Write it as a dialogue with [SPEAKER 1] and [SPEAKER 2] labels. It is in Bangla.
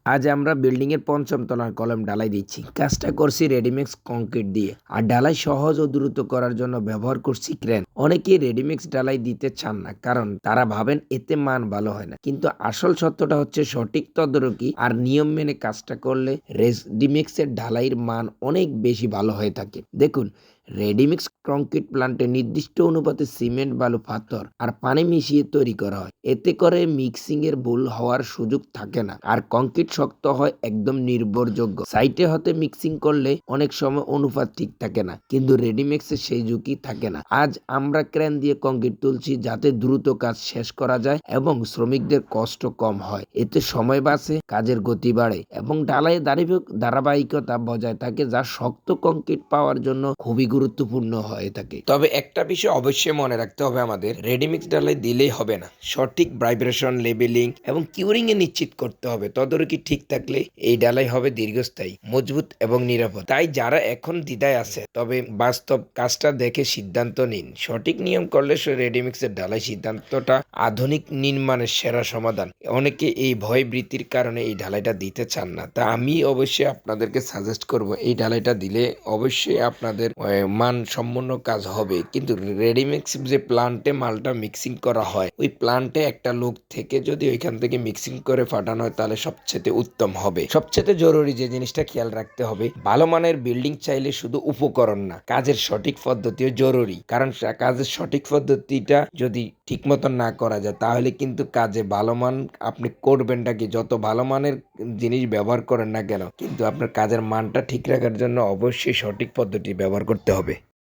[SPEAKER 1] আজ আমরা বিল্ডিং এর পঞ্চম তলার কলাম ঢালাই দিচ্ছি। কাজটা করছি রেডিমিক্স কংক্রিট দিয়ে, আর ঢালাই সহজ ও দ্রুত করার জন্য ব্যবহার করছি ক্রেন। অনেকেই রেডিমিক্স ঢালাই দিতে চান না, কারণ তারা ভাবেন এতে মান ভালো হয় না। কিন্তু আসল সত্যটা হচ্ছে সঠিক তদারকি আর নিয়ম মেনে কাজটা করলে রেডিমিক্স এর ঢালাইয়ের মান অনেক বেশি ভালো হয়ে থাকে। দেখুন, রেডিমিক্স কংক্রিট প্ল্যান্টে নির্দিষ্ট অনুপাতে সিমেন্ট, বালু, পাথর আর পানি মিশিয়ে তৈরি করা হয়। এতে করে মিক্সিং এর ভুল হওয়ার সুযোগ থাকে না, আর কংক্রিট শক্ত হয় একদম নির্ভরযোগ্য। সাইটে হতে মিক্সিং করলে অনেক সময় অনুপাত ঠিক থাকে না, কিন্তু রেডিমিক্সে সেই ঝুঁকি থাকে না। আজ আমরা ক্রেন দিয়ে কংক্রিট তুলছি, যাতে দ্রুত কাজ শেষ করা যায় এবং শ্রমিকদের কষ্ট কম হয়। এতে সময় বাঁচে, কাজের গতি বাড়ে এবং ঢালাইয়ে ধারাবাহিকতা বজায় থাকে, যা শক্ত কংক্রিট পাওয়ার জন্য খুবই গুরুত্বপূর্ণ হয়ে থাকে। তবে একটা বিষয় অবশ্যই মনে রাখতে হবে, আমাদের রেডিমিক্স ঢালাই দিলেই হবে না, সঠিক ভাইব্রেশন, লেবেলিং এবং কিউরিং এ নিশ্চিত করতে হবে। তদারকি ঠিক থাকলে এই ঢালাই হবে দীর্ঘস্থায়ী, মজবুত এবং নিরাপদ। তাই যারা এখন দ্বিধায় আছে, তবে বাস্তব কাজটা দেখে সিদ্ধান্ত নিন। সঠিক নিয়ম করলে রেডিমিক্সের ঢালাই সিদ্ধান্তটা আধুনিক নির্মাণের সেরা সমাধান। অনেকে এই ভয় বৃত্তির কারণে এই ঢালাইটা দিতে চান না। তা আমি অবশ্যই আপনাদেরকে সাজেস্ট করব, এই ঢালাইটা দিলে অবশ্যই আপনাদের মানসম্পন্ন কাজ হবে। কিন্তু রেডিমিক্স যে প্লান্টে মালটা মিক্সিং করা হয়, ওই প্লান্টে একটা লোক থেকে যদি ওইখান থেকে মিক্সিং করে পাঠানো হয়, তাহলে সবচেয়ে উত্তম হবে। সবচেয়ে জরুরি যে জিনিসটা খেয়াল রাখতে হবে, ভালো মানের বিল্ডিং চাইলে শুধু উপকরণ না, কাজের সঠিক পদ্ধতিও জরুরি। কারণ কাজের সঠিক পদ্ধতিটা যদি ঠিক মতন না করা যায়, তাহলে কিন্তু কাজে ভালো মান আপনি করবেনটা কি, যত ভালো মানের জিনিস ব্যবহার করেন না কেন, কিন্তু আপনার কাজের মানটা ঠিক রাখার জন্য অবশ্যই সঠিক পদ্ধতি ব্যবহার করতে হবে।